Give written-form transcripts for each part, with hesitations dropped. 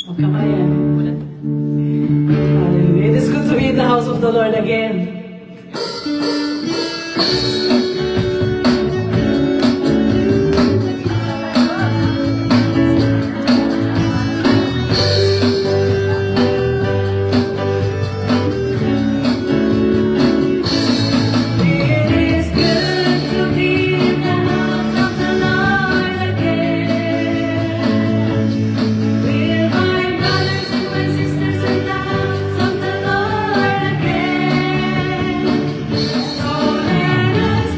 Magkamayan. Hallelujah. It is good to be in the house of the Lord again. It is good to be in the house of the Lord again. With my brothers and my sisters in the house of the Lord again. So let us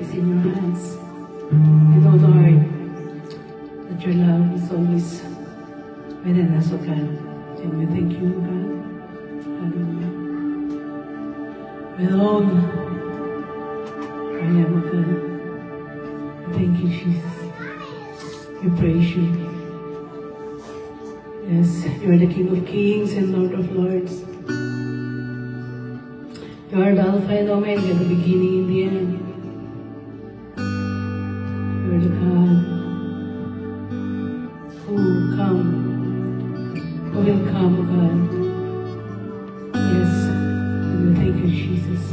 is in your hands. We know, Lord, that your love is always within us, O God. And we thank you, God. Hallelujah. With all I am, O God. Thank you, Jesus. We praise you. Yes, you are the King of Kings and Lord of Lords. You are the Alpha and Omega, the beginning and the end. You are the God who will come, O God. Yes, and we thank you, Jesus.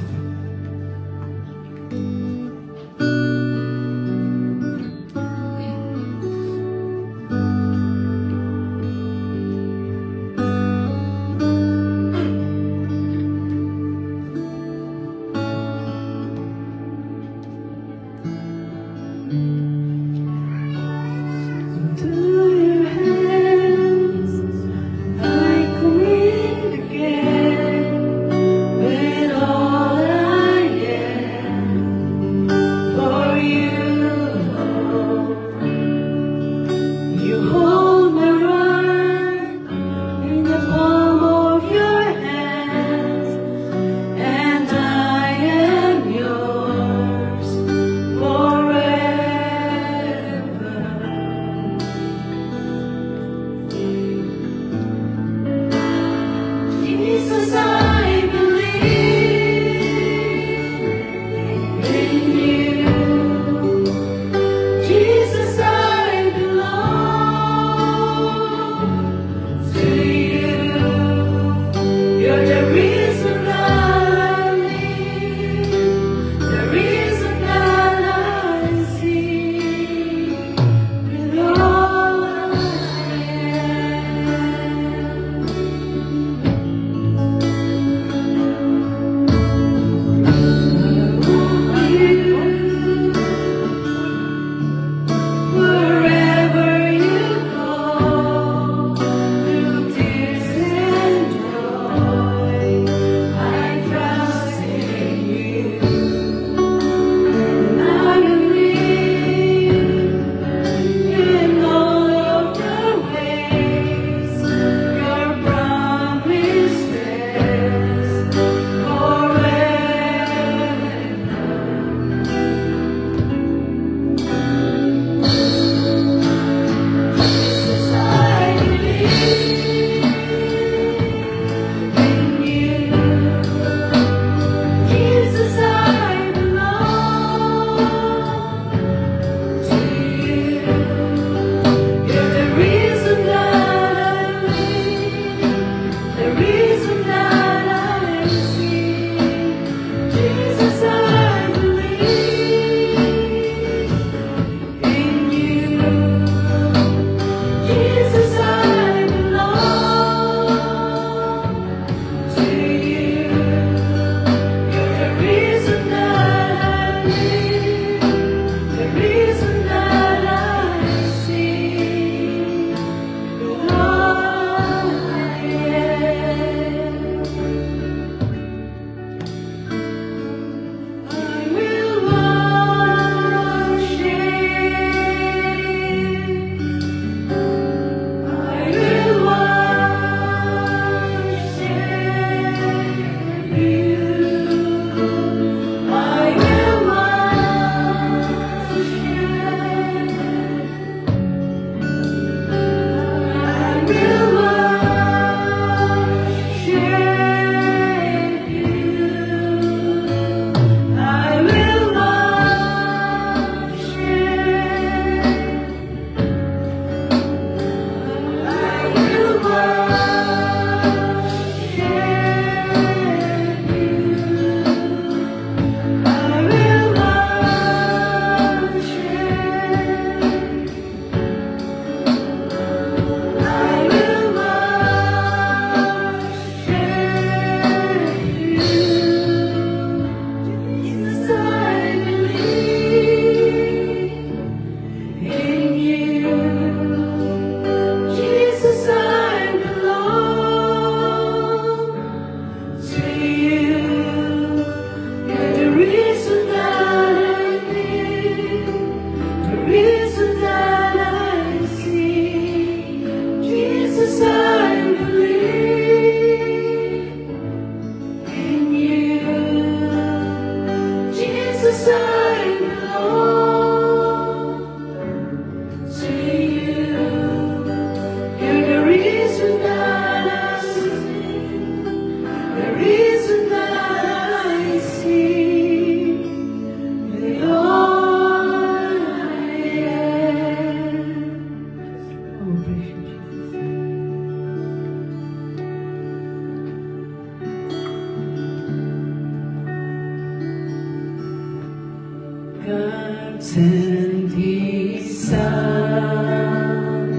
God sent His Son.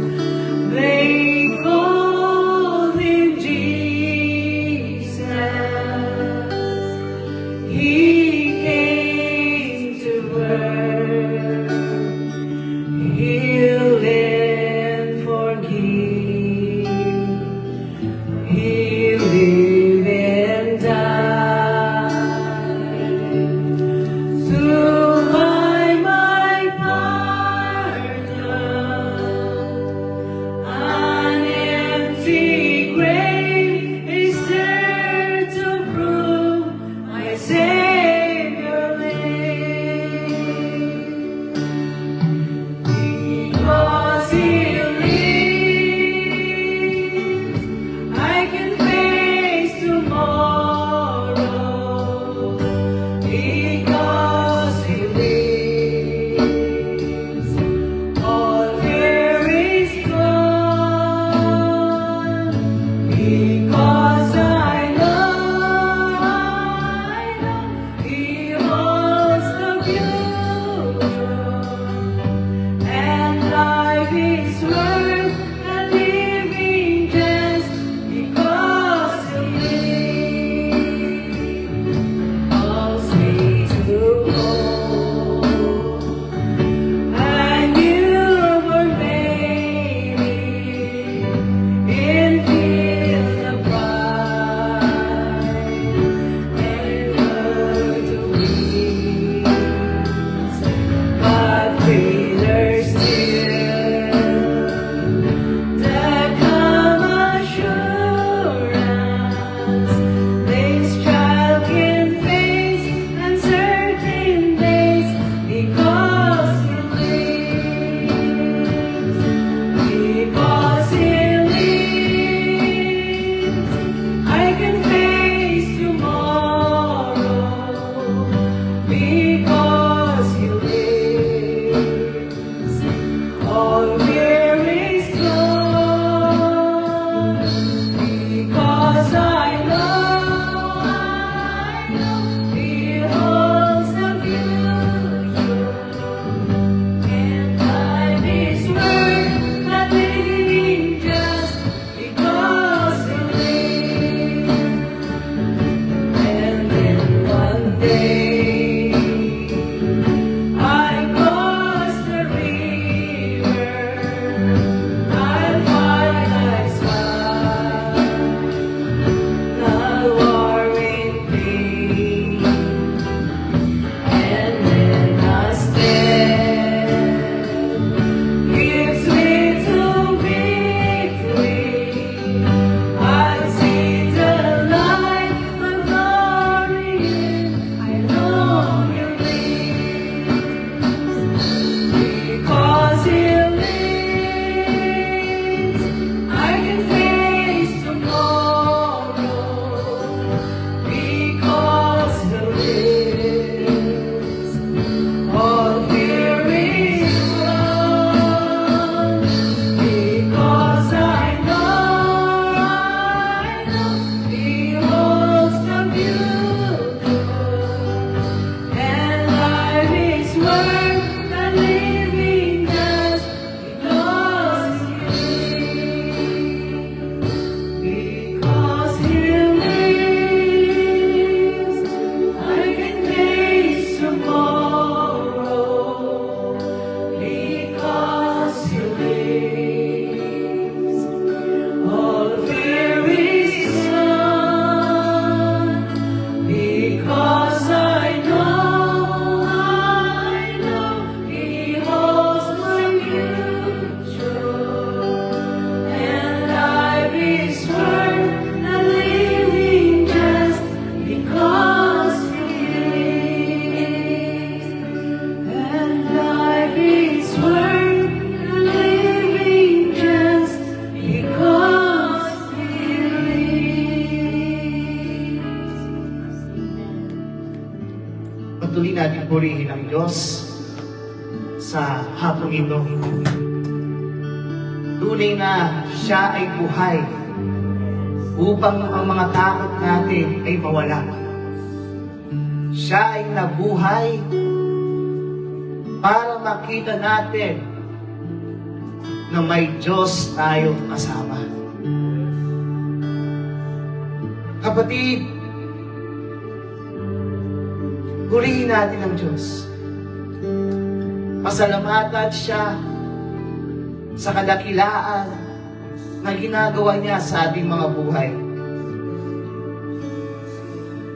They called Him Jesus. He came to earth, heal and forgive. He lived and died to buy my pardon. An empty grave is there to prove my Savior lives. Because He lives, I can face tomorrow. Because He lives, all fear is gone. Because I know He holds the future. And life is worth a living just because He lives. Calls me to hope, and you were made in fields of pride and earth to weeds, but greater still, the calm assurance this child can face uncertain days because He lives. Because He lives, I can face tomorrow. Because He lives, all fear is gone. Because I know He holds the future. And life is worth not living just because He lives. And then one day I cross the river, I'll find life's fight, not war in pain. And then a step gives me to victory. I'll see the light of glory, I know He lives. Because He lives, I can face tomorrow. Because He lives, all fear is gone. Because I know He holds the future. And life is worth the living just because He lives. Because He lives, I can face tomorrow. Because He lives, all fear is gone. Because I know He holds my future. And life is worth the living just because He lives. And life is worth the living just because He lives. Patuloy natin purihin ang Diyos sa hapong ito. Tunay na Siya ay buhay upang ang mga takot natin ay mawala. Siya ay nabuhay para makita natin na may Diyos tayong kasama. Kapatid, purihin natin ang Diyos. Pasalamatan siya sa kadakilaan na ginagawa niya sa ating mga buhay.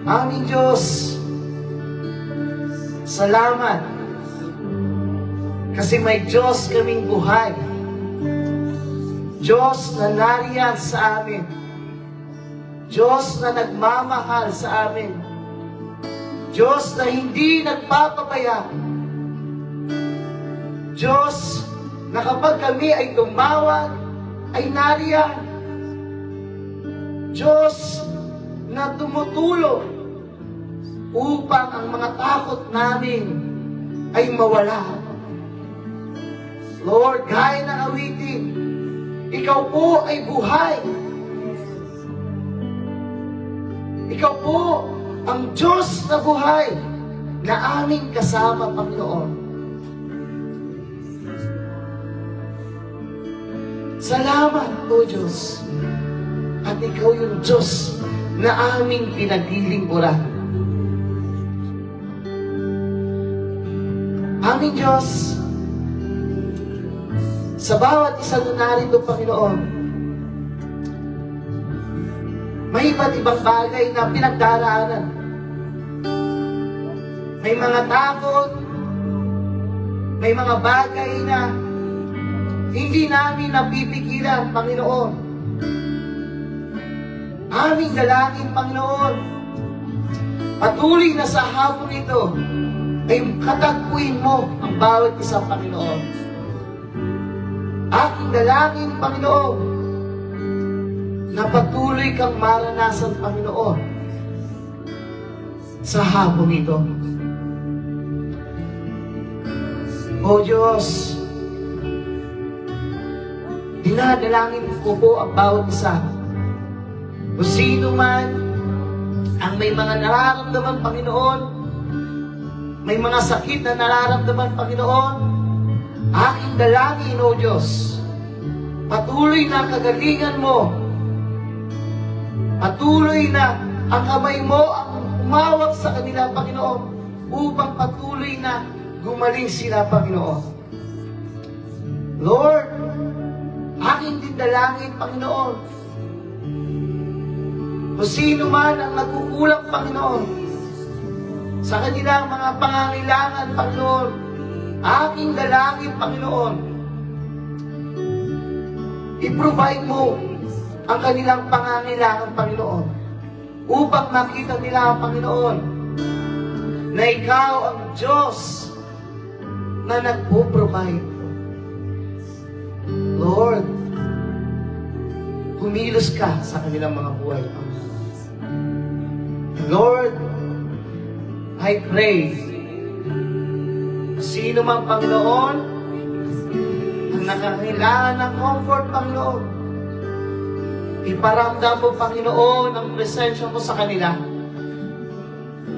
Aming Diyos, salamat kasi may Diyos kaming buhay. Diyos na nariyan sa amin. Diyos na nagmamahal sa amin. Diyos na hindi nagpapabaya. Diyos na kapag kami ay tumawag, ay nariyan. Diyos na tumutulong upang ang mga takot namin ay mawala. Lord, gaya ng awitin, Ikaw po ay buhay. Ikaw po ang Diyos na buhay na aming kasama, Panginoon. Salamat, O Diyos. At Ikaw yung Diyos na aming pinaglilingkuran. Aming Diyos, sa bawat isa na narito, Panginoon, may iba't ibang bagay na pinagdaraanan. May mga takot, may mga bagay na hindi namin napipigilan, Panginoon. Aming dalangin, Panginoon, patuloy na sa hapon ito ay katagpuin mo ang bawat isa, Panginoon. Aking dalangin, Panginoon, na patuloy kang maranasan, Panginoon, sa hapon ito. O Diyos, dinadalangin ko po ang bawat isa. Kung sino man ang may mga nararamdaman, Panginoon, may mga sakit na nararamdaman, Panginoon, aking dalangin, O Diyos, patuloy na kagalingan mo. Patuloy na ang kamay mo ang umawag sa kanila, Panginoon, upang patuloy na gumaling sila, Panginoon. Lord, aking din dalangin, Panginoon, kung sino man ang nagkukulang, Panginoon, sa kanilang mga pangangailangan, Panginoon, aking dalangin, Panginoon, i-provide mo ang kanilang pangangailangan, Panginoon, upang makita nila, Panginoon, na Ikaw ang Diyos na nagpo-provide. Lord, kumilos ka sa kanilang mga buhay, Panginoon. Lord, I pray, sino mang, Panginoon, ang nakakailangan ng comfort, Panginoon, iparamdam mo, Panginoon, ang presensya mo sa kanila.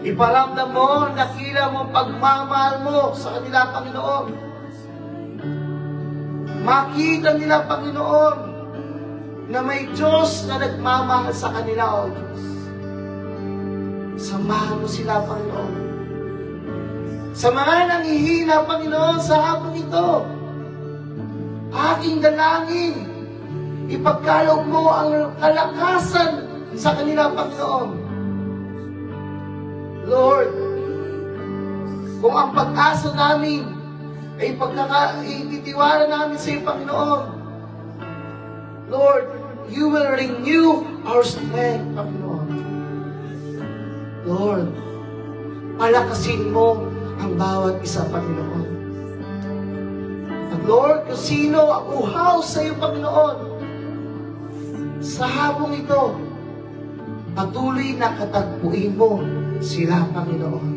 Iparamdam mo ang dakila mo, pagmamahal mo sa kanila, Panginoon. Makita nila, Panginoon, na may Diyos na nagmamahal sa kanila, O Diyos. Samahan mo sila, Panginoon. Sa mga nanghihina, Panginoon, sa hapon ito, aking dalangin, ipagkaloob mo ang kalakasan sa kanila, Panginoon. Lord, kung ang pag-asa namin ay ititiwala namin sa iyo, Panginoon, Lord, you will renew our strength, Panginoon. Lord, palakasin mo ang bawat isa, Panginoon. At Lord, kung sino ang uhaw sa iyo, Panginoon, sa hapong ito, patuloy na katagpuin mo sila, Panginoon.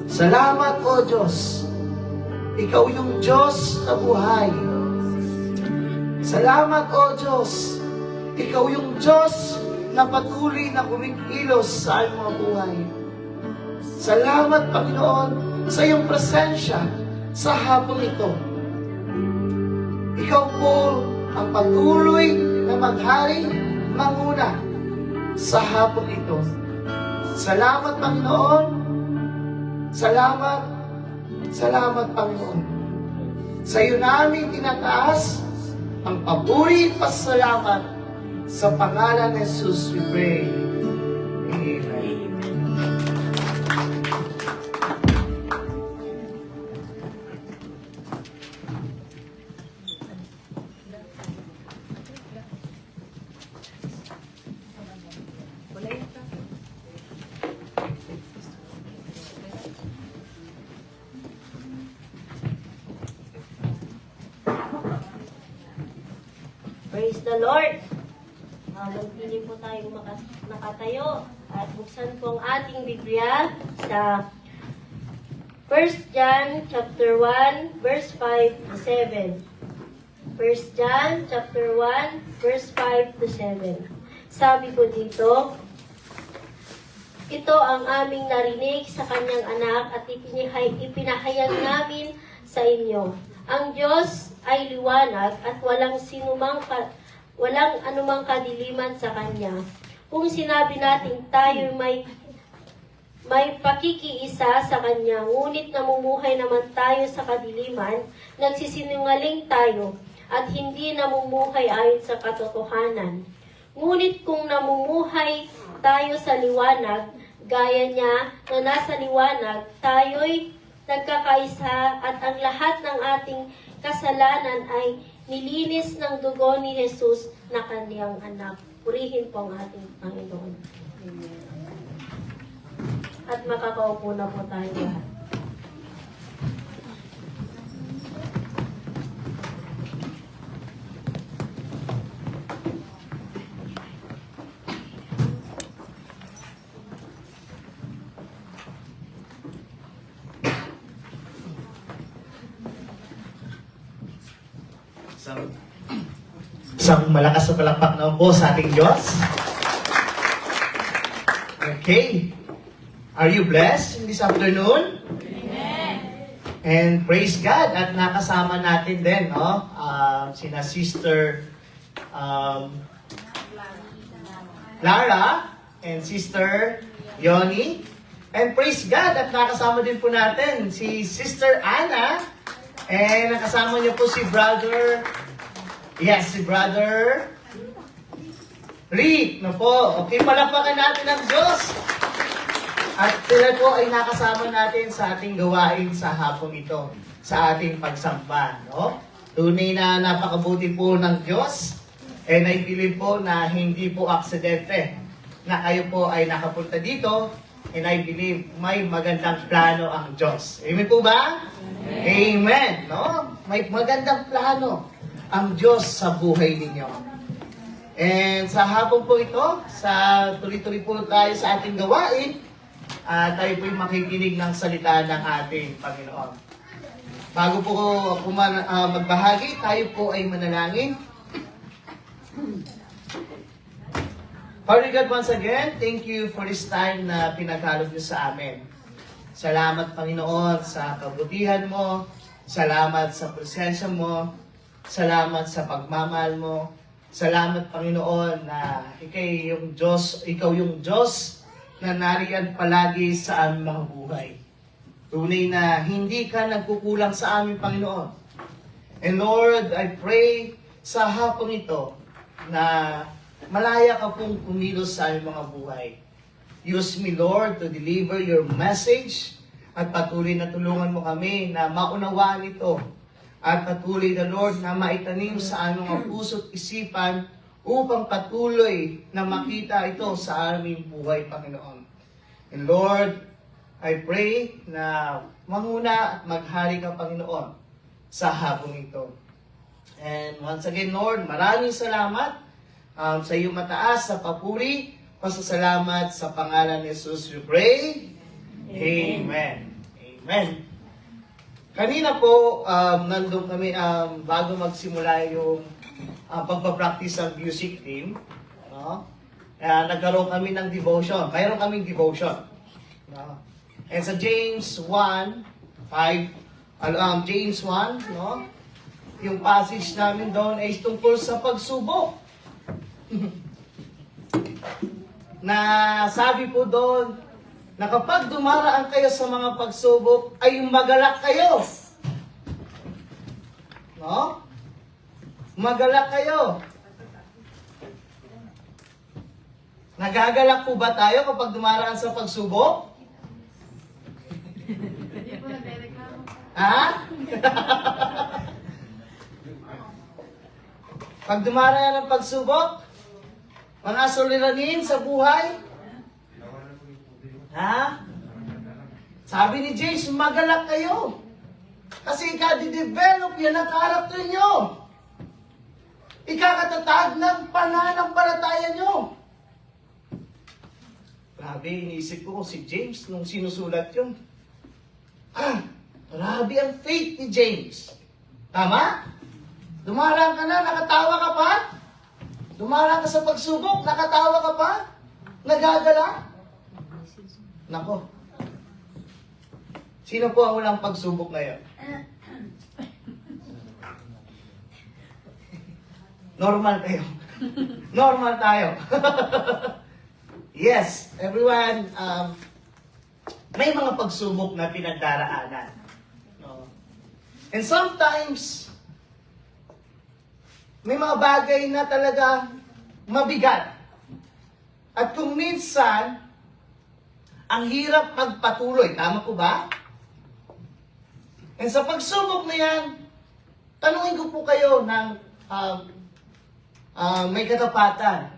Salamat, O Diyos. Ikaw yung Diyos na buhay. Salamat, O Diyos. Ikaw yung Diyos na patuloy na kumikilos sa aming mga buhay. Salamat, Panginoon, sa iyong presensya sa hapong ito. Ikaw po ang patuloy na magharing manguna sa hapong ito. Salamat, Panginoon. Salamat. Salamat, Panginoon. Sa iyo namin tinataas ang papuri at pasalamat sa pangalan ni Jesus we pray. Amen. Praise the Lord! Magpili po tayong nakatayo at buksan po ang ating Biblia sa 1 John chapter 1 verse 5 to 7. 1 John chapter 1 verse 5 to 7. Sabi po dito, ito ang aming narinig sa kanyang anak at ipinahayag namin sa inyo. Ang Diyos ay liwanag at walang anumang kadiliman sa Kanya. Kung sinabi natin tayo may pakikiisa sa Kanya, ngunit namumuhay naman tayo sa kadiliman, nagsisinungaling tayo at hindi namumuhay ayon sa katotohanan. Ngunit kung namumuhay tayo sa liwanag, gaya niya na nasa liwanag, tayo'y nagkakaisa at ang lahat ng ating kasalanan ay nilinis ng dugo ni Jesus na kanyang anak. Purihin po ang ating Panginoon. Amen. At makakaupo na po tayo lahat. Isang malakas na palakpak na po sa ating Diyos. Okay. Are you blessed in this afternoon? Amen. And praise God at nakasama natin din, no? Sina Sister Lara and Sister Yoni. And praise God at nakasama din po natin si Sister Anna. And nakasama niyo po si Brother Rick, no po. Okay, palakpakan natin ang Diyos. At sila po ay nakasama natin sa ating gawain sa hapong ito, sa ating pagsamba, no? Tunay na napakabuti po ng Diyos. And I believe po na hindi po aksidente na kayo po ay nakapunta dito. And I believe may magandang plano ang Diyos. Amen po ba? Amen. No? May magandang plano ang Diyos sa buhay ninyo. And sa hapon po ito, sa tuloy-tuloy po tayo sa ating gawain, tayo po'y makikinig ng salita ng ating Panginoon. Bago po ako magbahagi, tayo po ay manalangin. Father God, once again, thank you for this time na pinagkaloob niyo sa amin. Salamat, Panginoon, sa kabutihan mo. Salamat sa presensya mo. Salamat sa pagmamahal mo. Salamat, Panginoon, na ikaw yung Diyos na nariyan palagi sa aming mga buhay. Tunay na hindi ka nagkukulang sa aming Panginoon. And Lord, I pray sa hapon ito na malaya ka pong kumilos sa aming mga buhay. Use me, Lord, to deliver your message at patuloy na tulungan mo kami na maunawaan ito. At patuloy na, Lord, na maitanim sa aming mga puso't isipan upang patuloy na makita ito sa aming buhay, Panginoon. And Lord, I pray na manguna at maghari ka, Panginoon, sa hapong ito. And once again, Lord, maraming salamat sa iyong mataas sa papuri, pasasalamat sa pangalan ni Jesus we pray. Amen. Amen. Kanina po, nandun kami, bago magsimula yung pagpapractice ng music team, no? Nagkaroon kami ng devotion. Mayroon kaming devotion. No? And sa James 1, James 1, no? Yung passage namin doon ay tungkol sa pagsubok. Na sabi po doon, na kapag dumaraan kayo sa mga pagsubok, ay magalak kayo. No? Magalak kayo. Nagagalak po ba tayo kapag dumaraan sa pagsubok? Ha? Pag dumaraan ng pagsubok, mga suliranin sa buhay, ha? Sabi ni James, magalak kayo. Kasi ika-develop yan ang karakter nyo. Ikakatatag ng pananampalataya nyo. Grabe, iniisip ko si James nung sinusulat yun. Grabe ang faith ni James. Tama? Dumarang ka na, nakatawa ka pa? Dumarang ka sa pagsubok, nakatawa ka pa? Nagagala? Nako. Sino po ang walang pagsubok ngayon? Normal kayo. Normal tayo. Yes, everyone, may mga pagsubok na pinagdaraanan. No? And sometimes, may mga bagay na talaga mabigat. At kung minsan, ang hirap magpatuloy. Tama po ba? And sa pagsubok na yan, tanungin ko po kayo ng may katapatan.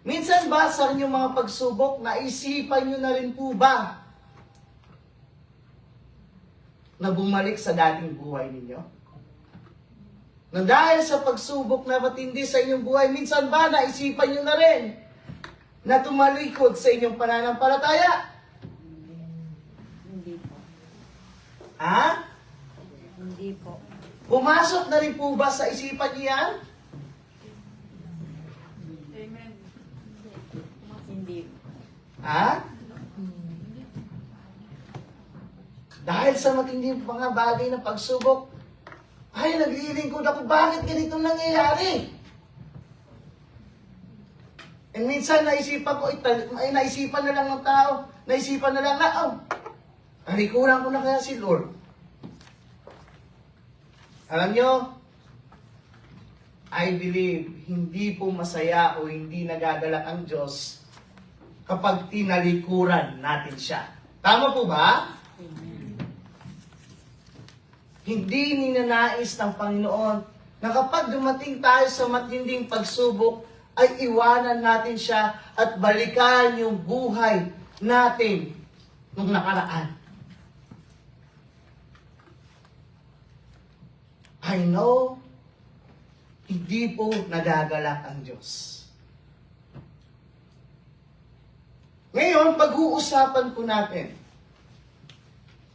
Minsan ba sa inyong mga pagsubok, naisipan nyo na rin po ba na bumalik sa dating buhay ninyo? Na dahil sa pagsubok na matindi sa inyong buhay, minsan ba naisipan nyo na rin na tumalikod sa inyong pananampalataya? Hindi po. Ha? Hindi po. Pumasok na rin po ba sa isipan niyo yan? Hindi. Ha? Dahil sa matinding mga bagay ng pagsubok, ay, naglilingkod ako, bakit ganito nangyayari? And minsan, naisipan ko, naisipan na lang ng tao, naisipan na lang na, alikuran ko na kaya si Lord. Alam nyo, I believe, hindi po masaya o hindi nagagalak ang Diyos kapag tinalikuran natin siya. Tama po ba? Hindi ninanais ng Panginoon na kapag dumating tayo sa matinding pagsubok, ay iwanan natin siya at balikan yung buhay natin nung nakaraan. I know, hindi po nagagalak ang Diyos. Ngayon, pag-uusapan po natin,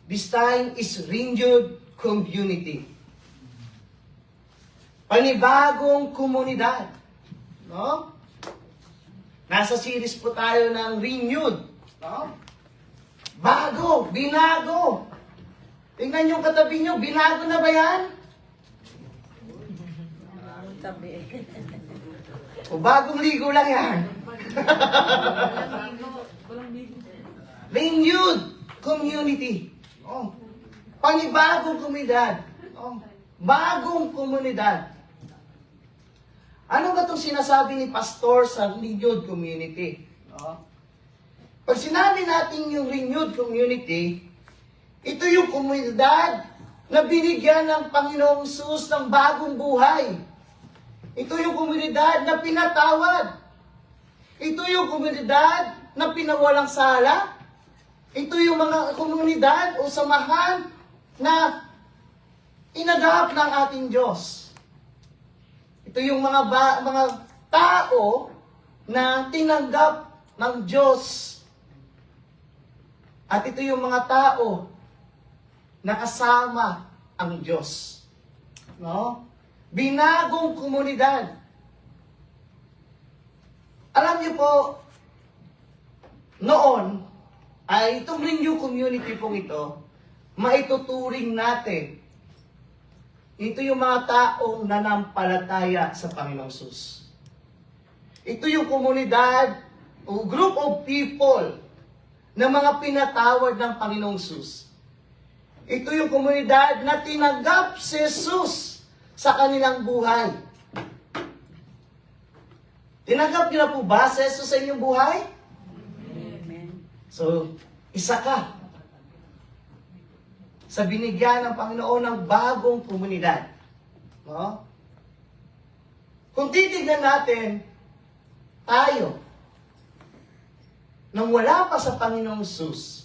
this time is renewed community. Panibagong komunidad. No? Nasa series po tayo ng renewed. No? Bago, binago. Tingnan yung katabi nyo, binago na ba yan? Tabi. O bagong ligo lang yan. Renewed community. Oh. Panibagong komunidad. Oh. Bagong komunidad. Ano ba itong sinasabi ni Pastor sa renewed community? Oh. Pag sinabi natin yung renewed community, ito yung komunidad na binigyan ng Panginoong Hesus ng bagong buhay. Ito yung komunidad na pinatawad. Ito yung komunidad na pinawalang sala. Ito yung mga komunidad o samahan na inagap ng ating Diyos. Ito yung mga tao na tinanggap ng Diyos. At ito yung mga tao na kasama ang Diyos. No? Binagong komunidad. Alam niyo po, noon, ay itong Renew Community pong ito, maituturing natin. Ito yung mga taong nanampalataya sa Panginoong Sus. Ito yung komunidad o group of people na mga pinatawad ng Panginoong Sus. Ito yung komunidad na tinanggap si Jesus sa kanilang buhay. Tinanggap niyo na po ba si Jesus sa inyong buhay? Amen. So, isa ka sa binigyan ng Panginoon ng bagong komunidad. No? Kung titignan natin, tayo, nang wala pa sa Panginoong Sus,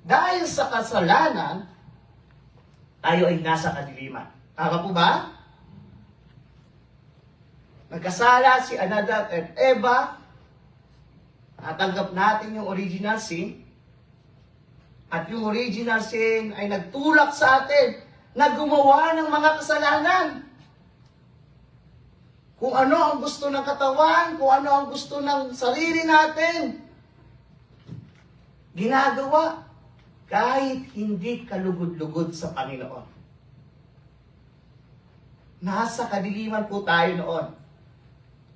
dahil sa kasalanan, tayo ay nasa kadiliman. Tama po ba? Nagkasala si Anadat at Eva, natanggap natin yung original sin, at yung original sin ay nagtulak sa atin na gumawa ng mga kasalanan. Kung ano ang gusto ng katawan, kung ano ang gusto ng sarili natin, ginagawa kahit hindi kalugod-lugod sa Panginoon. Nasa kadiliman po tayo noon.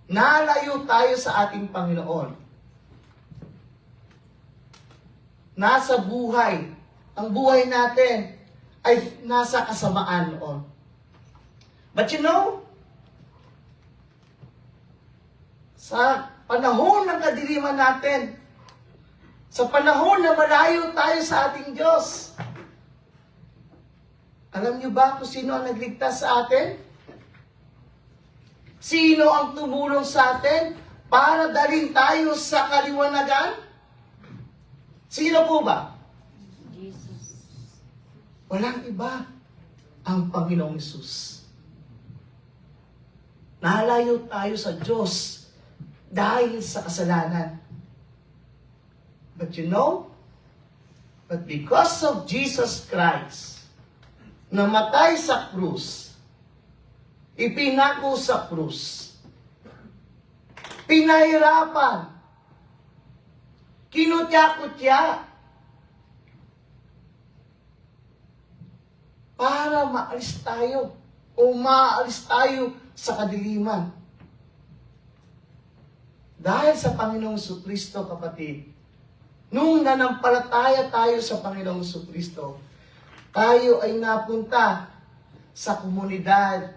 Nalayo tayo sa ating Panginoon. Nasa buhay. Ang buhay natin ay nasa kasamaan noon. But you know, sa panahon ng kadiliman natin, sa panahon na malayo tayo sa ating Diyos, alam niyo ba kung sino ang nagligtas sa atin? Sino ang tumulong sa atin para dalhin tayo sa kaliwanagan? Sino po ba? Jesus. Walang iba. Ang Panginoong Hesus. Nalayo tayo sa Diyos dahil sa kasalanan. But you know, but because of Jesus Christ, namatay sa krus, ipinako sa krus, pinahirapan, kinutya-kutya, para maalis tayo o maalis tayo sa kadiliman. Dahil sa Panginoong Kristo, kapatid, nung nanampalataya tayo sa Panginoong Kristo, tayo ay napunta sa komunidad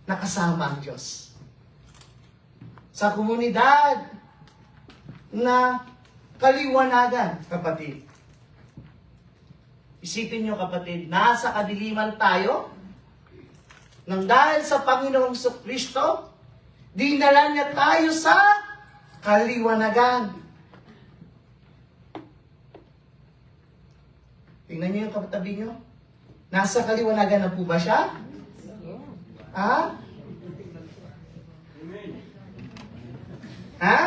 na kasama ang Diyos. Sa komunidad na kaliwanagan, kapatid. Isipin nyo, kapatid, nasa kadiliman tayo, nang dahil sa Panginoong Kristo, dinala niya tayo sa kaliwanagan. Tingnan niyo yung katabi niyo. Nasa kaliwanagan na po ba siya? Ha? Ha?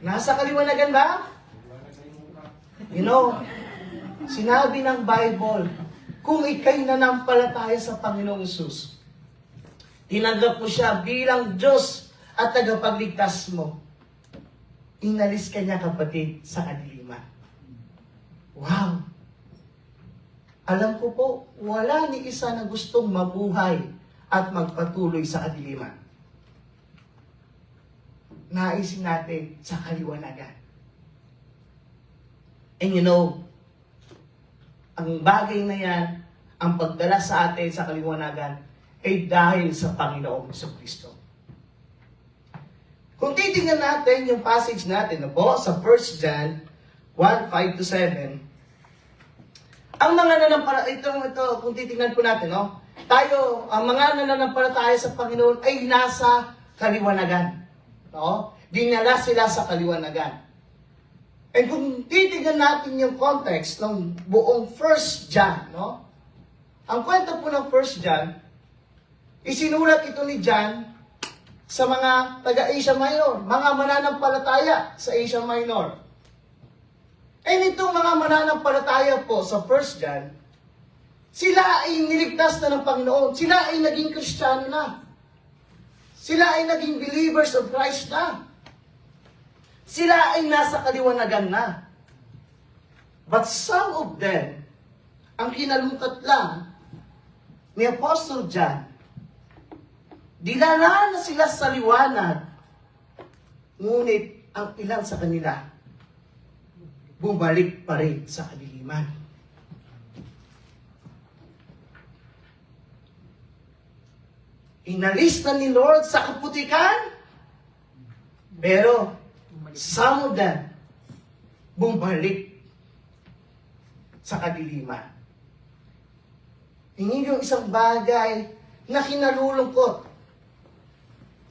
Nasa kaliwanagan ba? You know, sinabi ng Bible, kung ikay nanampalataya sa Panginoong Hesus, tinanggap mo siya bilang Diyos at tagapagligtas mo, inalis ka niya, kapatid, sa kadiliman. Wow! Alam ko po, wala ni isa na gustong mabuhay at magpatuloy sa kadiliman. Naisin natin sa kaliwanagan. And you know, ang bagay na yan, ang pagdala sa atin sa kaliwanagan, ay dahil sa Panginoong Kristo. Kung titingnan natin yung passage natin na po sa 1 John 1:5-7, ang mga ito, kung titingnan po natin, no? Tayo, ang mga nananampalataya sa Panginoon ay nasa kaliwanagan. No? Dinala sila sa kaliwanagan. And kung titingnan natin yung context ng buong 1 John, no? Ang kwento po ng 1 John, isinulat ito ni John sa mga taga-Asia Minor, mga mananampalataya sa Asia Minor. And itong mga mananampalataya po sa 1 John, sila ay niligtas na ng Panginoon. Sila ay naging Kristiyano na. Sila ay naging believers of Christ na. Sila ay nasa kaliwanagan na. But some of them, ang kinalungkat lang ni Apostle John, dinala na sila sa liwanag, ngunit ang ilan sa kanila, bumalik pa rin sa kadiliman. Inalis na ni Lord sa kaputikan, pero some of them, bumalik sa kadiliman. Hindi yung isang bagay na kinalulungkot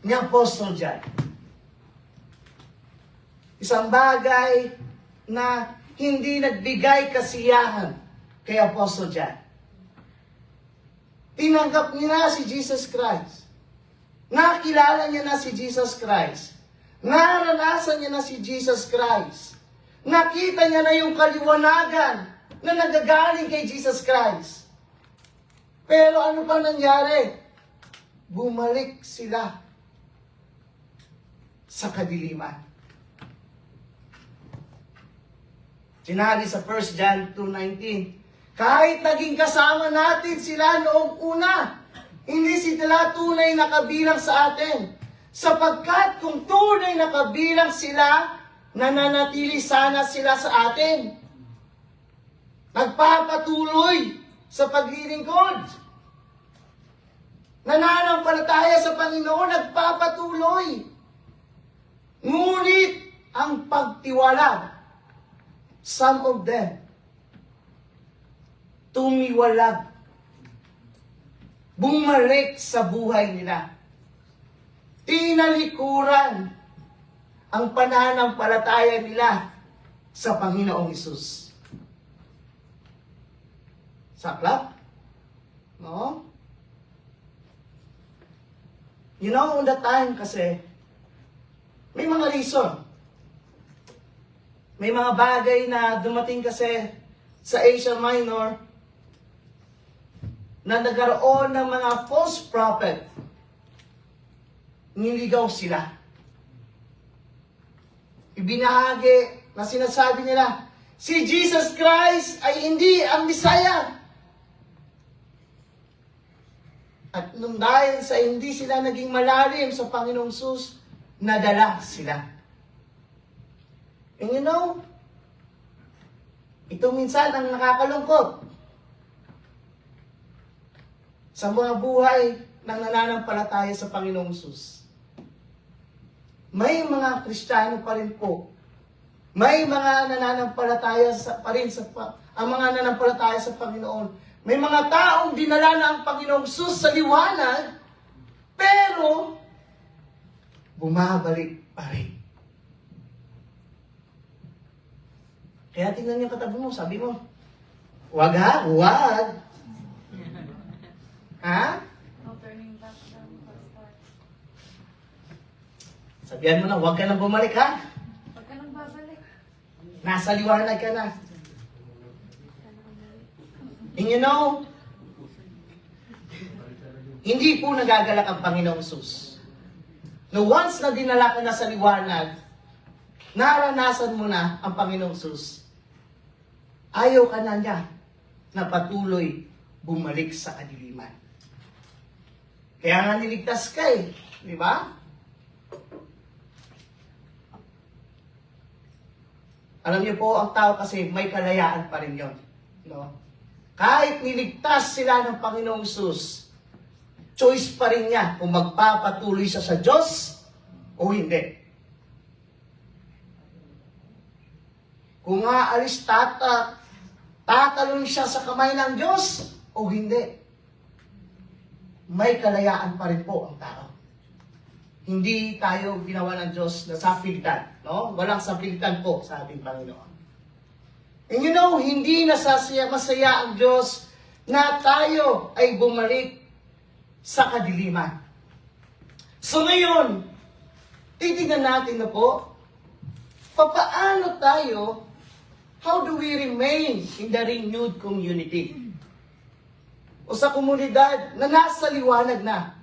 ni Apostle John. Isang bagay na hindi nagbigay kasiyahan kay Apostle John. Tinanggap niya na si Jesus Christ. Nakilala niya na si Jesus Christ. Naranasan niya na si Jesus Christ. Nakita niya na yung kaliwanagan na nagagaling kay Jesus Christ. Pero ano pa nangyari? Bumalik sila sa kadiliman. Sinabi sa 1 John 2:19, kahit naging kasama natin sila noong una, hindi sila tunay na kabilang sa atin. Sapagkat kung tunay na kabilang sila, nananatili sana sila sa atin. Nagpapatuloy sa paglilingkod. Nananampalataya sa Panginoon, nagpapatuloy. Ngunit ang pagtiwala, some of them, tumiwalag, bumalik sa buhay nila. Tinalikuran ang pananampalataya nila sa Panginoong Hesus. Saklap? No? You know, on that time kasi, may mga reason. May mga bagay na dumating kasi sa Asia Minor na nagkaroon ng mga false prophet. Niligaw sila. Ibinahagi na sinasabi nila, si Jesus Christ ay hindi ang Messiah. At nung dahil sa hindi sila naging malalim sa Panginoong Hesus, nadala sila. And you know, ito minsan ang nakakalungkot sa mga buhay ng nananampalataya sa Panginoong Hesus. May mga Kristiyano pa rin po. May mga nananampalataya ang mga nananampalataya sa Panginoon. May mga taong dinala na ang Panginoong Hesus sa liwanag, pero bumabalik pa rin. Kaya tingnan niyo katabi mo, sabi mo, wag ha, wag. Ha? Sabihan mo na, wag ka nang bumalik ha. Huwag ka nang babalik. Nasa liwanag ka na. And you know, hindi po nagagalak ang Panginoong Hesus. No, once na dinala ka na sa liwanag, naranasan mo na ang Panginoong Hesus. Ayaw ka na niya na patuloy bumalik sa kadiliman. Kaya nga niligtas ka eh. Di ba? Alam niyo po, ang tao kasi may kalayaan pa rin yun. No? Kahit niligtas sila ng Panginoong Hesus, choice pa rin niya kung magpapatuloy siya sa Diyos o hindi. Kung aalis tatalon siya sa kamay ng Diyos o hindi. May kalayaan pa rin po ang tao. Hindi tayo ginawa ng Diyos na sapilitan. No? Walang sapilitan po sa ating Panginoon. And you know, hindi masaya ang Diyos na tayo ay bumalik sa kadiliman. So ngayon, titignan natin na po, papaano tayo, how do we remain in the renewed community? O sa komunidad na nasa liwanag na.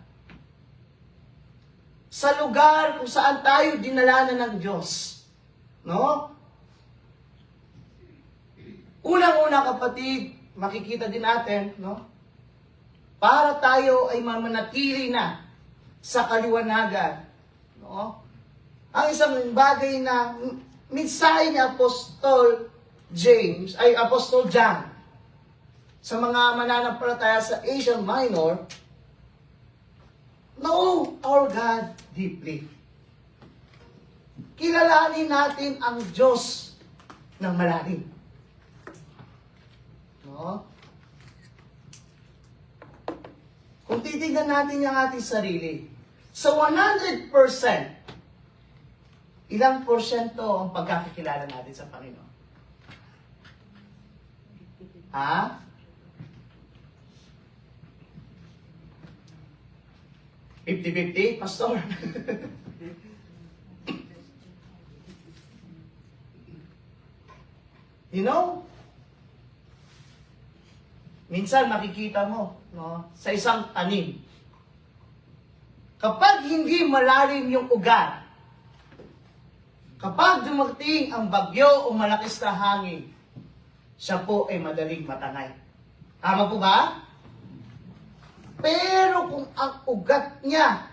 Sa lugar kung saan tayo dinala na ng Diyos. No? una, kapatid, makikita din natin, no? Para tayo ay mamanatili na sa kaliwanagan, no? Ang isang bagay na mensahe ni Apostol John sa mga mananampalataya sa Asia Minor, know our God deeply. Kilalanin natin ang Diyos ng malalim. No? Kung titignan natin yung ating sarili, sa 100%, ilang porsyento ang pagkakakilala natin sa Panginoon? Ha? $50-50, Pastor? You know, minsan makikita mo, no, sa isang tanim, kapag hindi malalim yung ugat, kapag dumating ang bagyo o malakas na hangin, siya po ay madaling matangay. Tama po ba? Pero kung ang ugat niya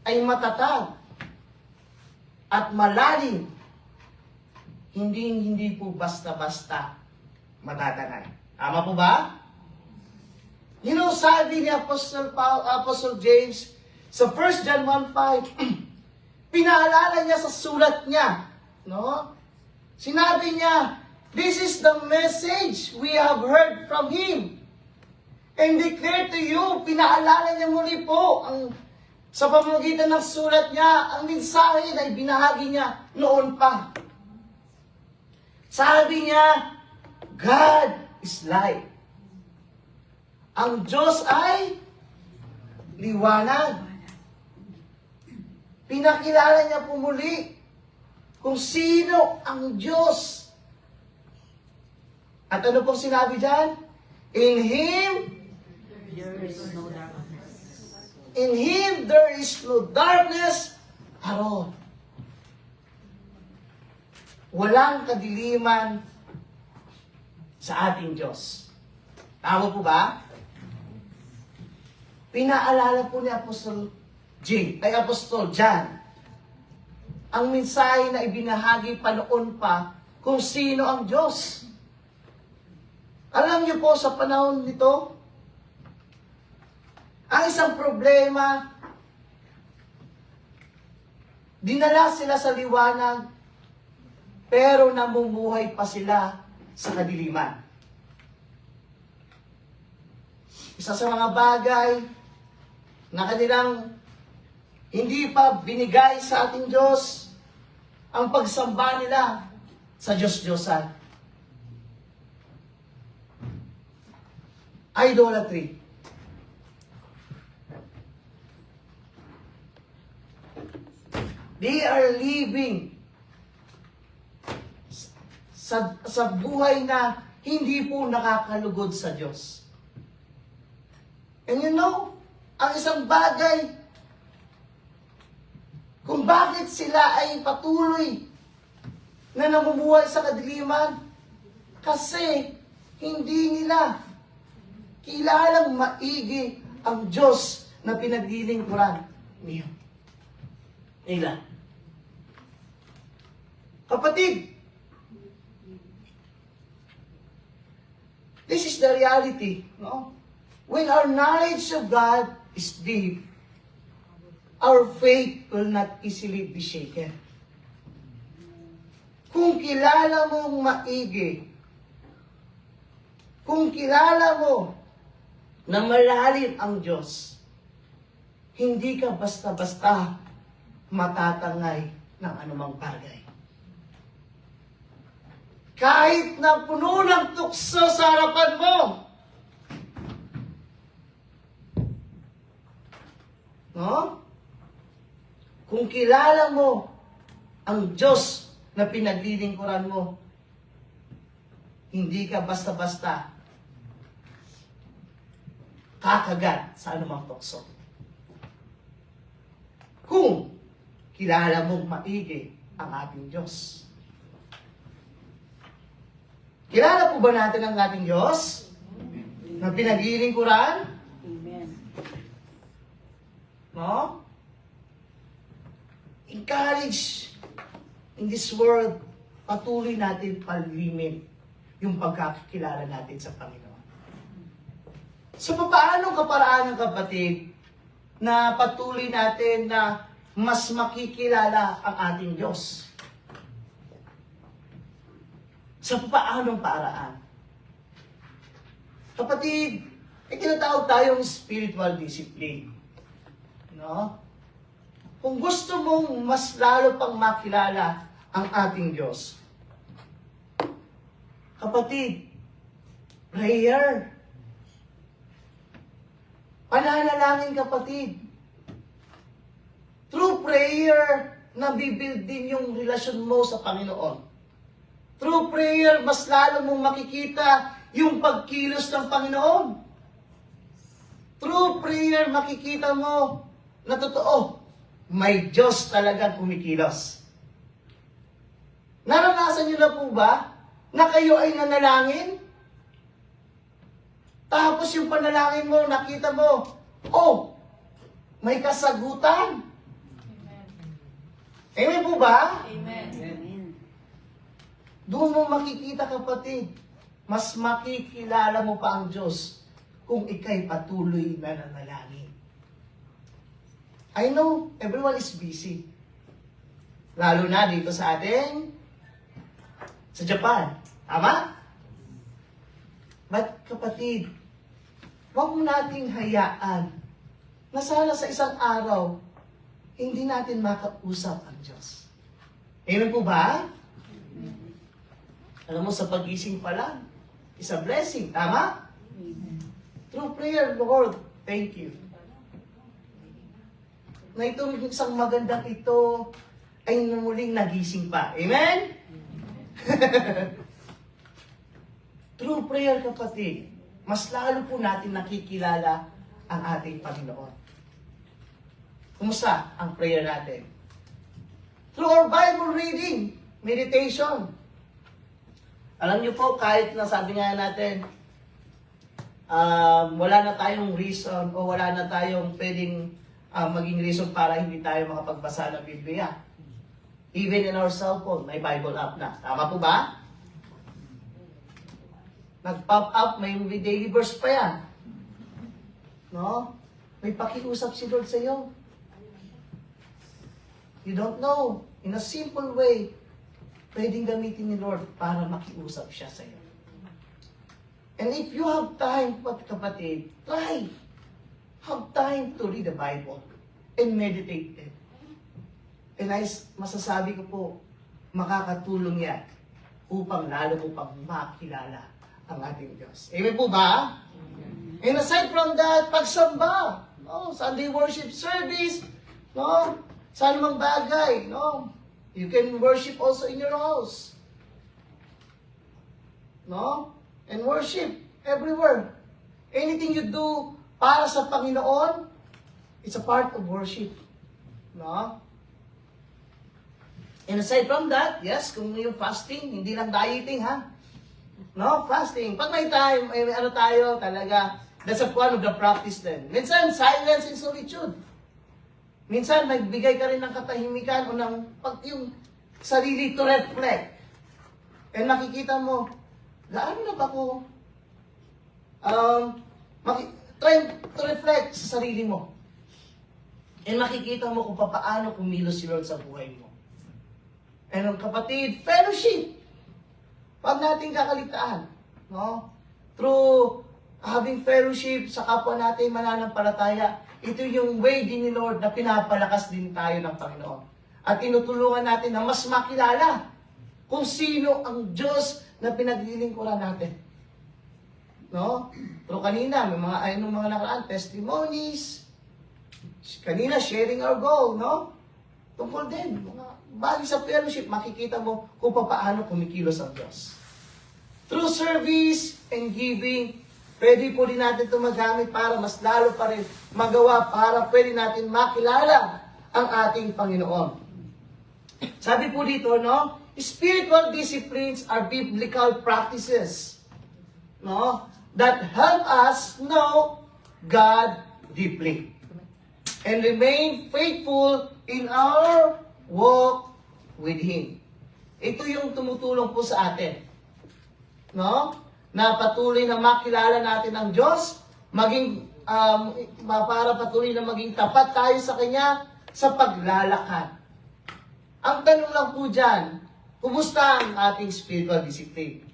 ay matatag at malalim, hindi po basta-basta matatangay. Tama po ba? You know, sabi ni Apostle James sa 1 John 1:5, pinaalala niya sa sulat niya, no? Sinabi niya, this is the message we have heard from Him and declare to you. Pinaalala niya muli po sa pamamagitan ng sulat niya, ang mensahe na ibinahagi niya noon pa. Sabi niya, God is light. Ang Diyos ay liwanag. Pinakilala niya po muli kung sino ang Diyos. At ano pong sinabi dyan? In Him there is no darkness at all. Walang kadiliman sa ating Diyos. Tama po ba? Pinaalala po ni Apostol John ang mensahe na ibinahagi pa noon pa kung sino ang Diyos. Alam niyo po sa panahon nito, ang isang problema, dinala sila sa liwanag, pero namumuhay pa sila sa kadiliman. Isa sa mga bagay na kanilang hindi pa binigay sa ating Diyos, ang pagsamba nila sa Diyos-Diyosan. Idolatry. They are living sa buhay na hindi po nakakalugod sa Diyos. And you know, ang isang bagay, kung bakit sila ay patuloy na namumuhay sa kadiliman, kasi hindi nila kilalang maigi ang Diyos na pinaglilingkuran niyo. Nila. Kapatid, this is the reality, no? When our knowledge of God is deep, our faith will not easily be shaken. Kung kilala mong maigi, kung kilala mo na malalim ang Diyos, hindi ka basta-basta matatangay ng anumang bagay. Kahit na puno ng tukso sa harapan mo, no? Kung kilala mo ang Diyos na pinaglilingkuran mo, hindi ka basta-basta kakagat sa anumang tukso. Kung kilala mong maigi ang ating Diyos. Kilala po ba natin ang ating Diyos? Na pinaglilingkuran? Amen. No? Encourage in this world, patuloy natin palimit yung pagkakilala natin sa Panginoon. So, paano kaparaan ng kapatid na patuloy natin na mas makikilala ang ating Diyos? Sa paanong paraan? Kapatid, may tinatawag tayong spiritual discipline. No? Kung gusto mong mas lalo pang makilala ang ating Diyos, kapatid, prayer. Pananalangin, kapatid. Through prayer, nabibuild din yung relasyon mo sa Panginoon. Through prayer, mas lalo mong makikita yung pagkilos ng Panginoon. Through prayer, makikita mo na totoo, may Diyos talagang kumikilos. Naranasan niyo na po ba na kayo ay nanalangin? Tapos yung panalangin mo, nakita mo, oh, may kasagutan. Amen po ba? Amen. Doon mo makikita, kapatid, mas makikilala mo pa ang Diyos kung ikay patuloy na nanalangin. I know, everyone is busy. Lalo na dito sa Japan. Tama? But kapatid, huwag mo nating hayaan na sana sa isang araw, hindi natin makausap ang Diyos. Amen po ba? Alam mo, sa pag-ising pa lang, is a blessing. Tama? Through prayer, Lord, thank you. Na itong isang magandang ito ay muling nagising pa. Amen? Through prayer, kapatid, mas lalo po natin nakikilala ang ating Panginoon. Kumusta ang prayer natin? Through our Bible reading, meditation. Alam niyo po, kahit na sabi nga natin, wala na tayong reason o wala na tayong pwedeng maging reason para hindi tayo makapagbasa ng Biblia. Even in our cellphone, may Bible app na. Tama po ba? Nag-pop up, may daily verse pa yan. No? May pakiusap si Lord sa iyo. You don't know. In a simple way, pwedeng gamitin ni Lord para makiusap siya sa iyo. And if you have time, kapatid, try. Have time to read the Bible and meditate it. And masasabi ko po, makakatulong yan upang lalo mo pang makilala ang ating Diyos. Amen po ba? And aside from that, pagsamba, no? Sunday worship service, no? Sa anumang bagay, no? You can worship also in your house. No? And worship everywhere. Anything you do para sa Panginoon, it's a part of worship. No? And aside from that, yes, kung yung fasting, hindi lang dieting, ha? No? Fasting. Pag may time, ano tayo talaga, that's a one of the practice then. Minsan, silence and solitude. Minsan, magbigay ka rin ng katahimikan o ng yung sarili to reflect. And makikita mo, gaano na ba ko try to reflect sa sarili mo. And makikita mo kung paano kumilos si Lord sa buhay mo. And ang kapatid, fellowship. Huwag natin kakalitaan. No? Through having fellowship sa kapwa natin mananampalataya, ito yung way din ni Lord na pinapalakas din tayo ng Panginoon. At tinutulungan natin na mas makilala kung sino ang Diyos na pinaglilingkuran natin. No? Pero kanina, may mga nakaraan, testimonies. Kanina, sharing our goal, no? Tungkol din, bagay sa fellowship, makikita mo kung paano kumikilos ang Diyos. Through service and giving, pwede po din natin ito magamit para mas lalo pa rin magawa para pwede natin makilala ang ating Panginoon. Sabi po dito, no? spiritual disciplines are biblical practices, no, that help us know God deeply and remain faithful in our walk with Him. Ito yung tumutulong po sa atin, no, na patuloy na makilala natin ang Diyos, maging para patuloy na maging tapat tayo sa Kanya sa paglalakad. Ang tanong lang po dyan, kumusta ang ating spiritual discipline?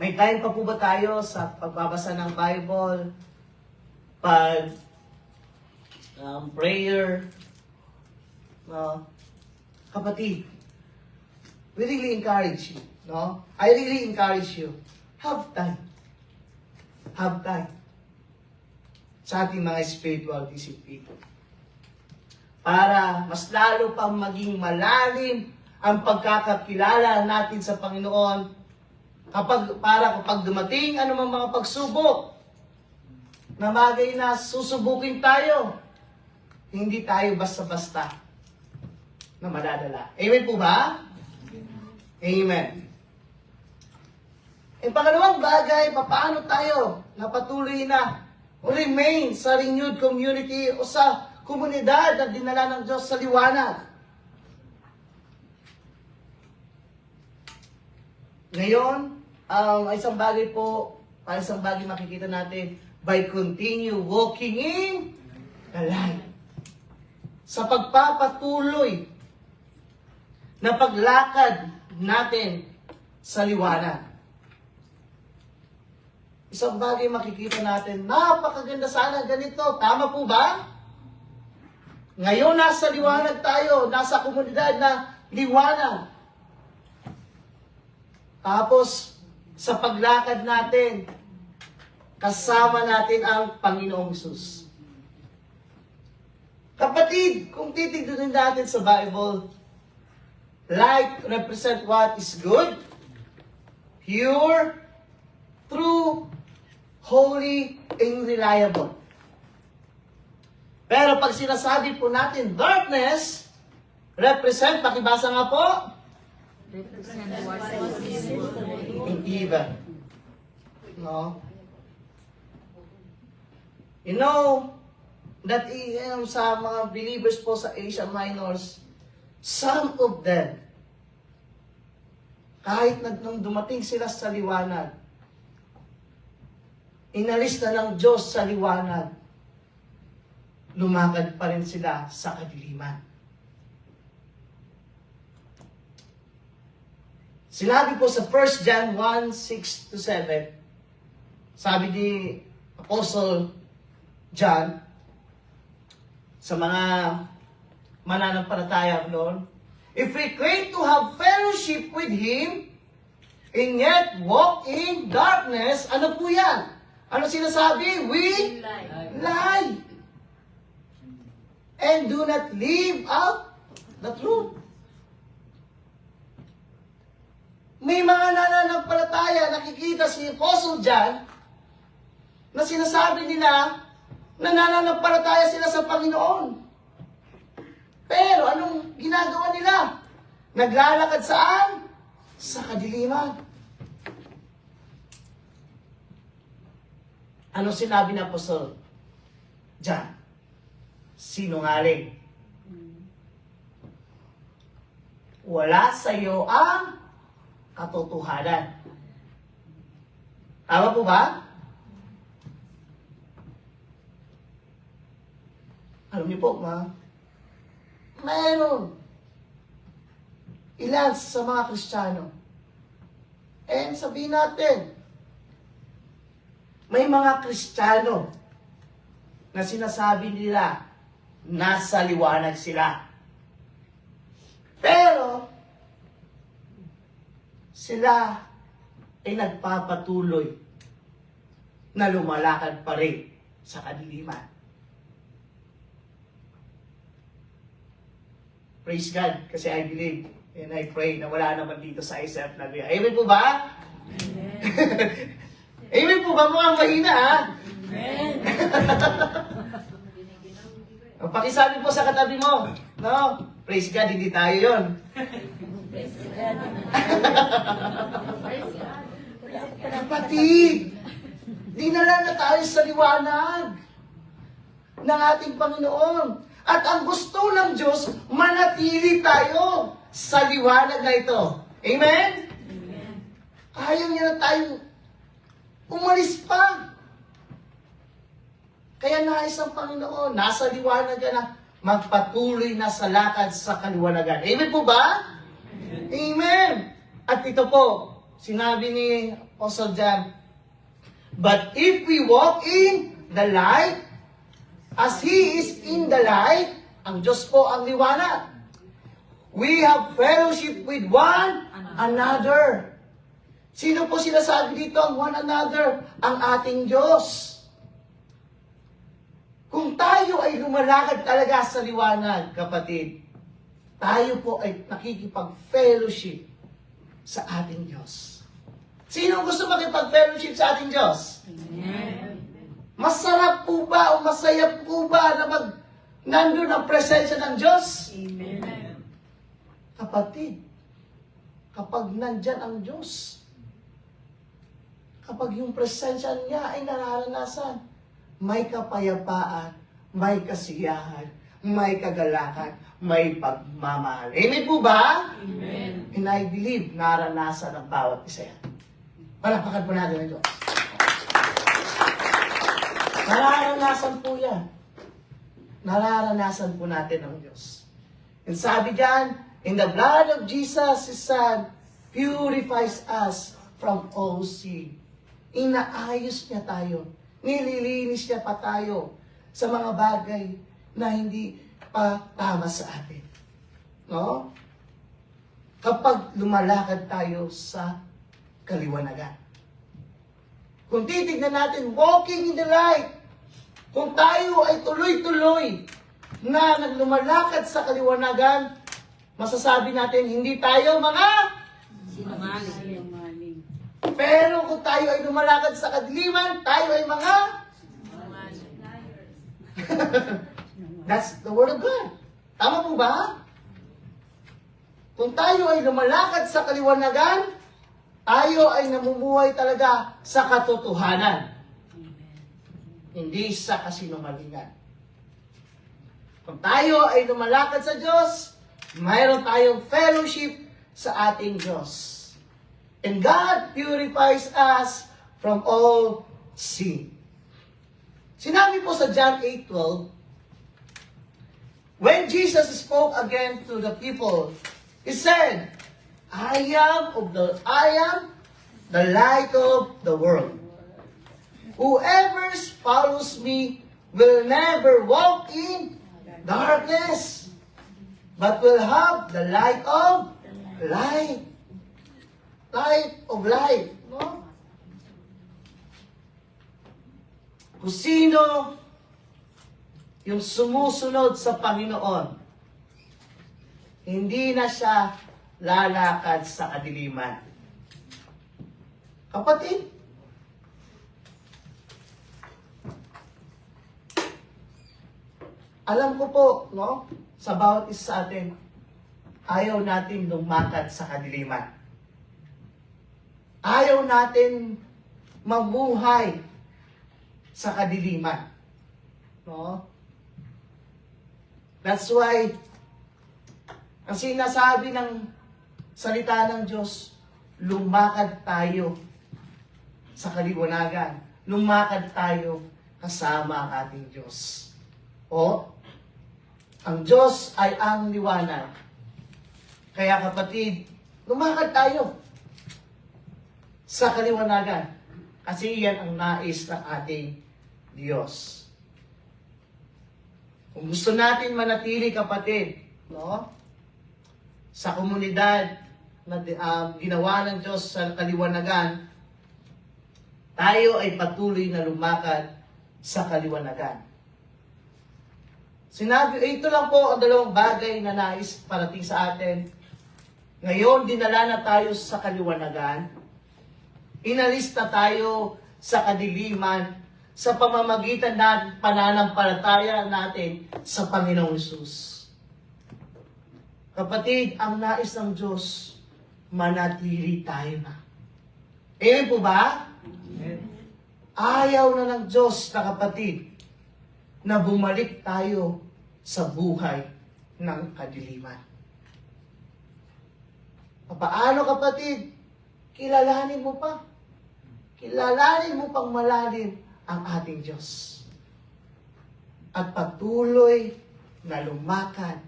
May time pa po ba tayo sa pagbabasa ng Bible, prayer? No? Kapatid, we really encourage you. No? I really encourage you. Have time. Have time sa ating mga spiritual discipline. Para mas lalo pang maging malalim ang pagkakakilala natin sa Panginoon para kapag dumating anumang mga pagsubok na bagay na susubukin tayo, hindi tayo basta-basta na madadala. Amen po ba? Amen. Ang pangalawang bagay, paano tayo na patuloy na remain sa renewed community o sa komunidad na dinala ng Diyos sa liwanag. Ngayon, isang bagay makikita natin by continue walking in the light. Sa pagpapatuloy na paglakad natin sa liwanag. Isang bagay makikita natin, napakaganda sana ganito. Tama po ba? Ngayon nasa liwanag tayo, nasa komunidad na liwanag. Tapos, sa paglakad natin, kasama natin ang Panginoong Hesus. Kapatid, kung titignan natin sa Bible, light represent what is good, pure, true, holy, and reliable. Pero pag sinasabi po natin darkness, represent, pakibasa nga po, Represent what is and evil. No? You know, that sa mga believers po sa Asia Minors, some of them, kahit nung dumating sila sa liwanag, inalis na ng Diyos sa liwanag, lumakad pa rin sila sa kadiliman. Sinabi po sa 1 John 1, 6-7, sabi ni Apostle John, sa mga mananampalataya noon, if we claim to have fellowship with Him, and yet walk in darkness, ano po yan? Ano sinasabi? We lie. And do not live out the truth. May mga nananampalataya, nakikita si Apostle John, na sinasabi nila na nananampalataya sila sa Panginoon. Pero anong ginagawa nila? Naglalakad saan? Sa kadiliman. Ano sinabi ng Apostle John? Sinungaling. Wala sa iyo ang katotohanan. Tama po ba? Alam niyo po, mayroon ilan sa mga Kristiyano. And sabihin natin, may mga Kristiyano na sinasabi nila nasa liwanag sila. Pero, sila ay nagpapatuloy na lumalakad pa rin sa kadiliman. Praise God, kasi I believe and I pray na wala naman dito sa ISF na biya. Amen po ba? Amen. Amen po ba? Mukhang mahina, ha? Amen. Pakisabi po sa katabi mo, no? Praise God, hindi tayo yun. Kapatid, dinala na tayo sa liwanag ng ating Panginoon. At ang gusto ng Diyos, manatili tayo sa liwanag na ito. Amen? Ayaw niya na tayong umalis pa. Kaya nais ang Panginoon, nasa liwanag ka na, magpatuloy na sa lakad sa kaliwanagan. Amen po ba? Amen. At ito po, sinabi ni Apostle John, but if we walk in the light, as He is in the light, ang Diyos po ang liwanag. We have fellowship with one another. Sino po sinasabi dito ang one another? Ang ating Diyos. Kung tayo ay lumalakad talaga sa liwanag, kapatid, tayo po ay nakikipag-fellowship sa ating Diyos. Sino gusto makipag-fellowship sa ating Diyos? Masarap po ba o masaya po ba na nandun ang presensya ng Diyos? Amen. Kapatid, kapag nandyan ang Diyos, kapag yung presensya niya ay nararanasan, may kapayapaan, may kasiyahan, may kagalakan, may pagmamahal. Amen po ba? Amen. And I believe naranasan ng bawat isa yan. Palakpakan po natin ang Diyos. Nararanasan po yan. Nararanasan po natin ang Diyos. And sabi diyan, in the blood of Jesus, His Son, purifies us from all sin. Inaayos niya tayo. Nililinis niya pa tayo sa mga bagay na hindi pa tama sa atin. No? Kapag lumalakad tayo sa kaliwanagan. Kung titignan natin, walking in the light, kung tayo ay tuloy-tuloy na naglumalakad sa kaliwanagan, masasabi natin, hindi tayo mga Sinungaling. pero kung tayo ay lumalakad sa kadiliman, tayo ay mga That's the Word of God. Tama po ba? Kung tayo ay lumalakad sa kaliwanagan, tayo ay namumuhay talaga sa katotohanan. Hindi sa kasinungalingan. Kung tayo ay lumalakad sa Diyos, mayroon tayong fellowship sa ating Diyos. And God purifies us from all sin. Sinabi po sa John 8:12, when Jesus spoke again to the people, He said, I am the light of the world. Whoever follows me will never walk in darkness, but will have the light of life. Light of life. No? Kung sino yung sumusunod sa Panginoon, hindi na siya lalakad sa kadiliman. Kapatid, alam ko po, no, sa bawat isa sa atin, ayaw natin lumakad sa kadiliman. Ayaw natin mabuhay sa kadiliman. No? That's why, ang sinasabi ng salita ng Diyos, lumakad tayo sa kaliwanagan. Lumakad tayo kasama ang ating Diyos. O, ang Diyos ay ang liwanag. Kaya kapatid, lumakad tayo sa kaliwanagan. Kasi yan ang nais ng ating Diyos. Kung gusto natin manatili, kapatid, no, sa komunidad na ginawa ng Diyos sa kaliwanagan, tayo ay patuloy na lumakad sa kaliwanagan. Sinabi, ito lang po ang dalawang bagay na nais parating sa atin. Ngayon, dinala na tayo sa kaliwanagan. Inalis na tayo sa kadiliman sa pamamagitan ng pananampalataya natin sa Panginoong Hesus. Kapatid, ang nais ng Diyos, manatili tayo na. Amen po ba? Ayaw na ng Diyos na kapatid na bumalik tayo sa buhay ng kadiliman. Paano kapatid? Kilalanin mo pa. Kilalanin mo pang malalim ang ating Diyos. At patuloy na lumakad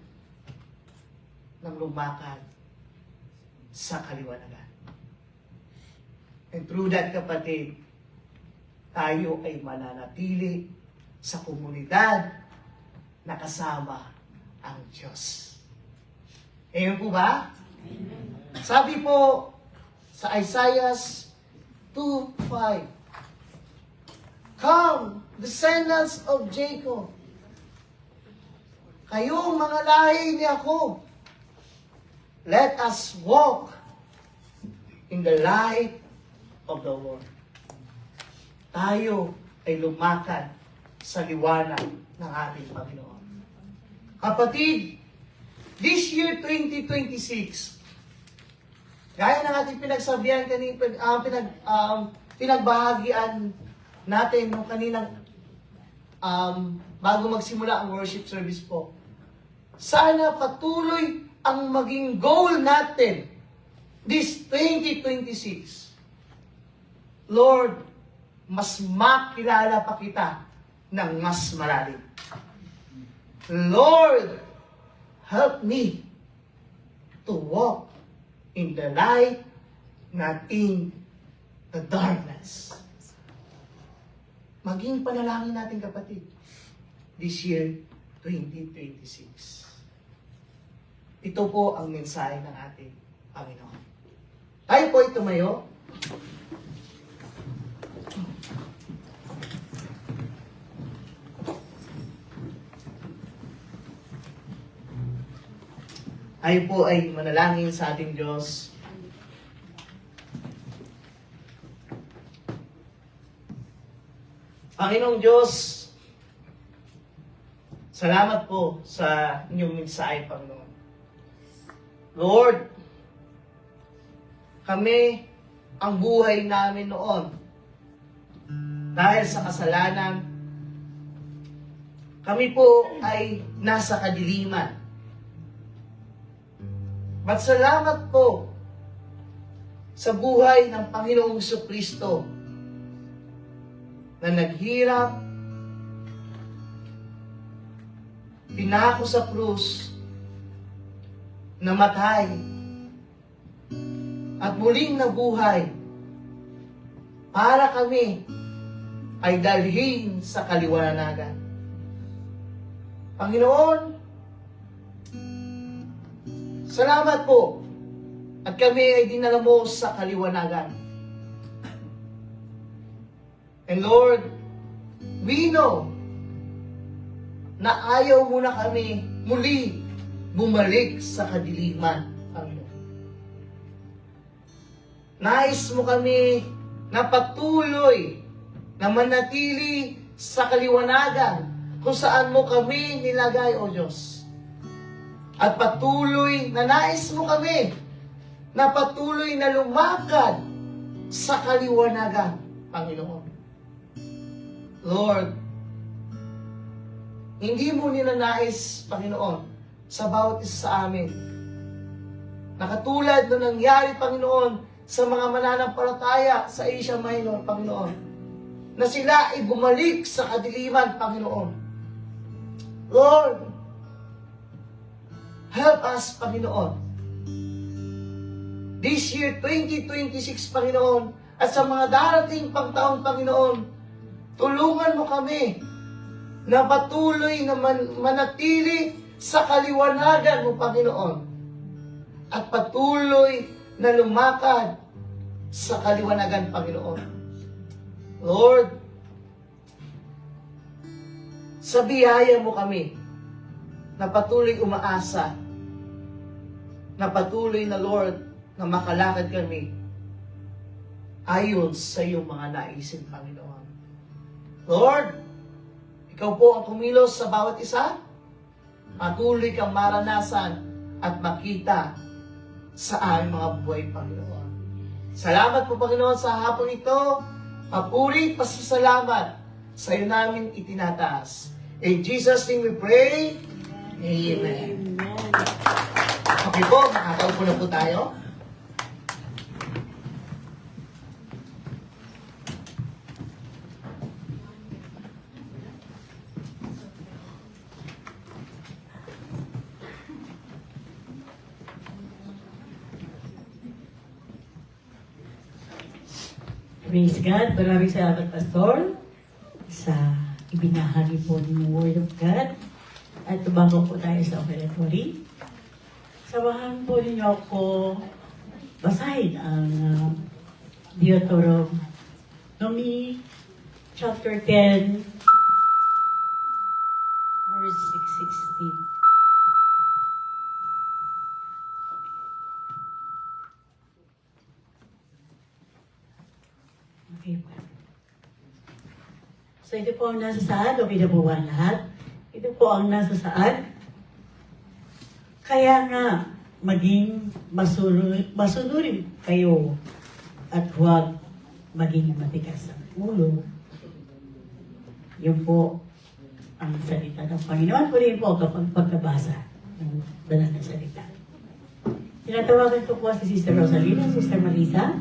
sa kaliwanagan. And through that, kapatid, tayo ay mananatili sa komunidad na kasama ang Diyos. Amen po ba? Sabi po sa Isaiah 2:5, Come, descendants of Jacob, kayong mga lahi ni Jacob, let us walk in the light of the Lord. Tayo ay lumakad sa liwanag ng ating Panginoon. Kapatid, this year 2026, gaya ng ating pinagsabihan pinagbahagian natin nung kaninang bago magsimula ang worship service po. Sana patuloy ang maging goal natin this 2026. Lord, mas makilala pa kita ng mas malalim. Lord, help me to walk in the light, not in the darkness. Maging panalangin natin, kapatid, this year, 2026. Ito po ang mensahe ng ating Panginoon. Tayo po ay tumayo. Tayo po ay manalangin sa ating Diyos. Panginoong Diyos, salamat po sa inyong mensahe, Panginoon. Lord, kami, ang buhay namin noon, dahil sa kasalanan, kami po ay nasa kadiliman. But salamat po sa buhay ng Panginoong Jesucristo na naghirap, pinako sa krus, namatay, at muling nabuhay para kami ay dalhin sa kaliwanagan. Panginoon, salamat po at kami ay dinala mo sa kaliwanagan. And Lord, we know na ayaw mo na kami muli bumalik sa kadiliman, Panginoon. Nais mo kami na patuloy na manatili sa kaliwanagan kung saan mo kami nilagay, O Diyos. At patuloy na nais mo kami na patuloy na lumakad sa kaliwanagan, Panginoon. Lord, hindi mo ninanais, Panginoon, sa bawat isa sa amin. Nakatulad na nangyari, Panginoon, sa mga mananampalataya sa Asia Minor, Panginoon, na sila ay bumalik sa kadiliman, Panginoon. Lord, help us, Panginoon. This year, 2026, Panginoon, at sa mga darating pang taon, Panginoon, tulungan mo kami na patuloy na manatili sa kaliwanagan mo, Panginoon. At patuloy na lumakad sa kaliwanagan, Panginoon. Lord, sa biyaya mo kami na patuloy umaasa, na patuloy na, Lord, na makalakad kami ayon sa iyong mga naisin, Panginoon. Lord, ikaw po ang kumilos sa bawat isa. Patuloy kang maranasan at makita sa aming mga buhay, Panginoon. Salamat po, Panginoon, sa hapon ito. Papuri, pasasalamat sa iyo namin itinataas. In Jesus' name we pray. Amen. Okay po, makakaupo na po tayo. Praise God. Maraming salamat, Pastor, sa ibinahagi po ng Word of God. At tumango po tayo sa offertory. Samahan po ninyo ako basahin ang Deuteronomy chapter 10, verse 6:16. Okay po. So ito po ang nasa saad. Okay na po ba lahat? Ito po ang nasa saad. Kaya nga, maging masunurin kayo at huwag maging matigas ang ulo. Yun po ang salita ng Panginoon. Purihin po kapag pagkabasa ng banal na salita. Tinatawagan ko po si Sister Rosalina, Sister Marisa.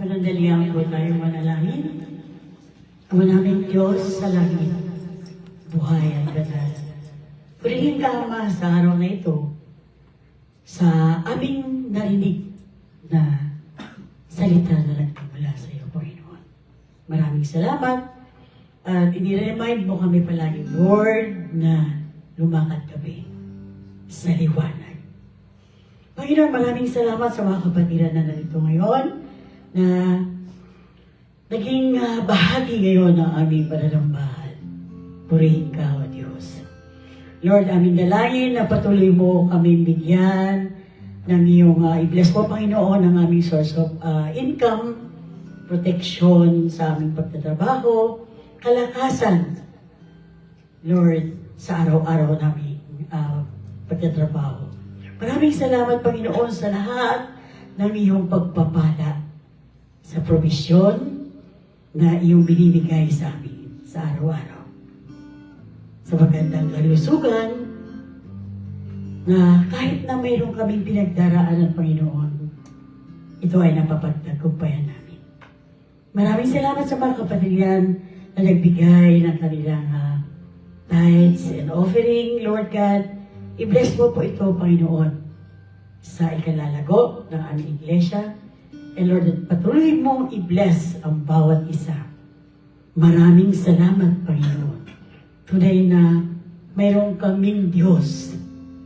Panandalihan po tayo manalangin. Ama namin Diyos sa langit, buhay at banal. Purihin ka, Ama, sa araw na ito, sa aming narinig na salita na nagmumula sa iyo, Panginoon. Maraming salamat. At iniremind mo kami palagi, Lord, na lumakad kami sa liwanag. Panginoon, maraming salamat sa mga kapatiran na narito ngayon na naging bahagi ngayon ng aming panalambahan. Purihin ka, O Diyos. Lord, aming dalangin na patuloy mo kaming bigyan ng iyong i-bless po, Panginoon, ang aming source of income, protection sa aming pagtatrabaho, kalakasan, Lord, sa araw-araw namin pagtatrabaho. Maraming salamat, Panginoon, sa lahat ng iyong pagpapala sa provision na iyong binibigay sa amin sa araw-araw. Sa magandang kalusugan na kahit na mayroon kaming pinagdaraan ng Panginoon, ito ay napapagtagumpayan namin. Maraming salamat sa mga kapatid yan na nagbigay ng kanilang tithes and offering. Lord God, i-bless mo po ito, Panginoon, sa ikalalago ng aming iglesia. And Lord, patuloy mong i-bless ang bawat isa. Maraming salamat, Panginoon. Tunay na mayroon kaming Diyos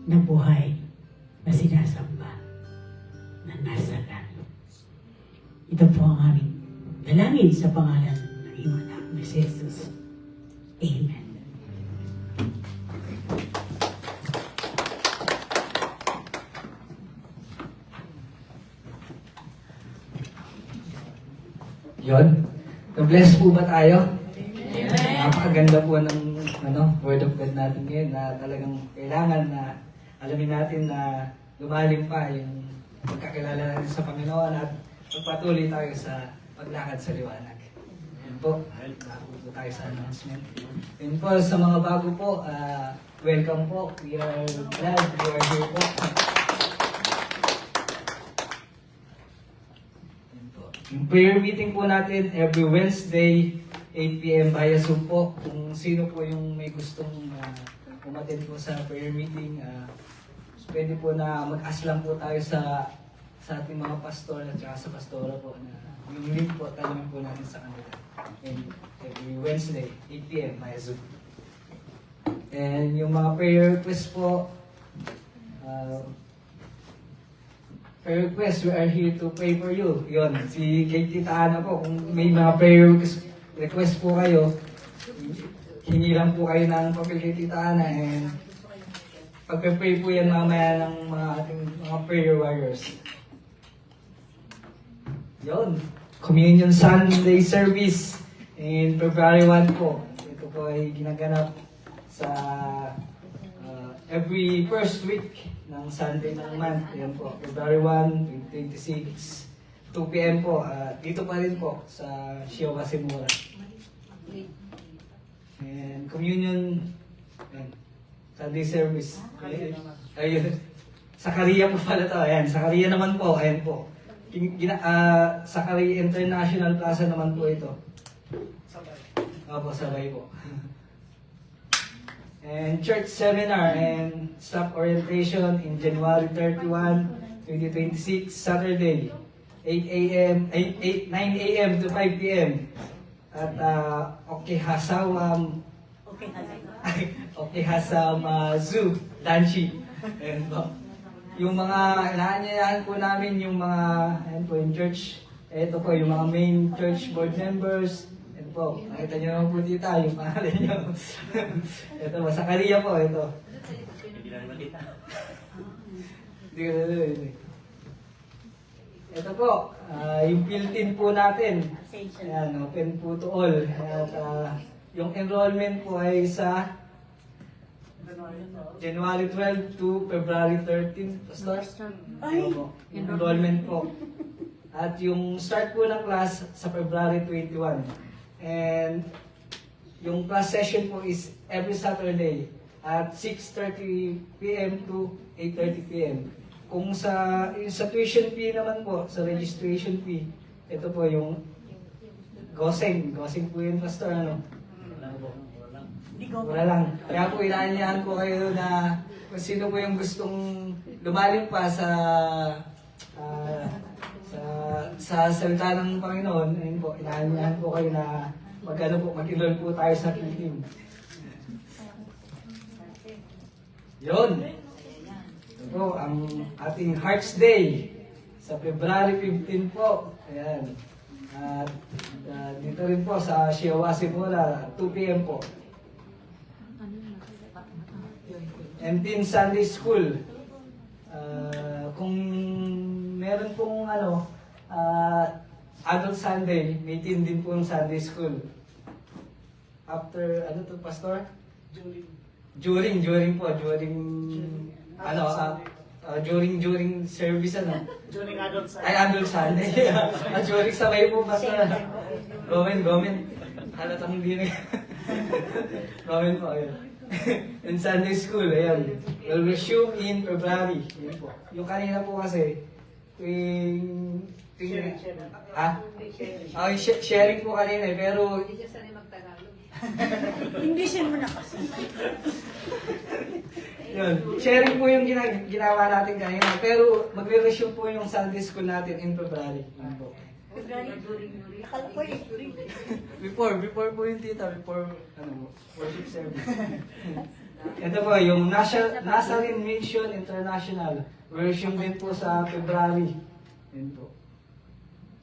na buhay na sinasamba na nasa langit. Ito po ang aming dalangin sa pangalan ng iyong anak na si Jesus. Amen. Yun. Na-bless po ba tayo? Napakaganda po ng word of God natin ngayon na talagang kailangan na alamin natin na lumalim pa yung pagkakilala natin sa Panginoon at magpatuloy tayo sa paglakad sa liwanag. Yun po, nakapunto tayo sa announcement. Yun po, sa mga bago po, welcome po. We are glad you are here po. Yun po. Yung prayer meeting po natin every Wednesday, 8 p.m. via Zoom po. Kung sino po yung may gustong umattend po sa prayer meeting, pwede po na mag-ask lang po tayo sa ating mga pastor at saka sa pastora po na yung link po, talamin po natin sa kanila. And every Wednesday, 8 p.m. via Zoom. And yung mga prayer requests po, prayer requests, we are here to pray for you. Yun, si kay Tita Ana po, kung may mga prayer request po kayo, hingi lang po kayo ng papel kay Tita Ana and pagpe-pray po yan mamaya ng mga ating mga prayer warriors. Yun, Communion Sunday Service in February 1 po. Ito po ay ginaganap sa every first week ng Sunday ng month. Yan po, February 1, 2026. 2 p.m. po, dito pa rin po sa Shio Wasimura. And communion, and Sunday service. Ayun. Sa Korea po pala to. Ayan, sa Korea naman po, ayan po. Sa Korea International Plaza naman po ito. Opo, sabay po. And church seminar and staff orientation in January 31, 2026, Saturday. 9 a.m. to 5 p.m. At Okehasam Zoo, Danshi. And yung mga inaanyayahan po namin yung mga yung church. Ito po yung mga main church board members. Ito po, nakita nyo naman po dito yung pangalan nyo. Ito po, sa Korea po ito. Ito po, yung built-in po natin. Ayan, open po to all. At yung enrollment po ay sa January 12 to February 13. Pastor? Opo, yung enrollment po. At yung start po ng class sa February 21. And yung class session po is every Saturday at 6:30 p.m. to 8:30 p.m. Kung sa tuition fee naman po, sa registration fee, ito po yung Goseng po yun, Pastor, ano? Wala lang. Kaya po inaanyahan ko kayo na kung sino po yung gustong lumalim pa sa salita ng Panginoon, ayun po, inaanyahan po kayo na mag-enroll po tayo sa team. Yun. Ito po, ang ating Hearts Day sa February 15 po. Ayan. At dito rin po sa Shio Wasimura, 2 p.m. po. And Teen Sunday School. Kung meron pong Adult Sunday, may teen din po yung Sunday School. After, Pastor? During service, During Adult Sunday. Ay, Adult Sunday. During sabay po, Pastor. Gomen. Halatang hindi na. Gomen po, ayun. In Sunday School, ayan. We'll resume in February. Yun po. Yung kanina po kasi, sharing po kanina eh, pero Englishin mo na kasi. yun, sharing po yung ginawa natin kanina, pero magre-resume po yung Sunday School natin in February. Yun po. Akala ko during. Before po yung tita, before worship service. Ito po, yung Nazarene Mission International. Resume din po sa February. Yun po.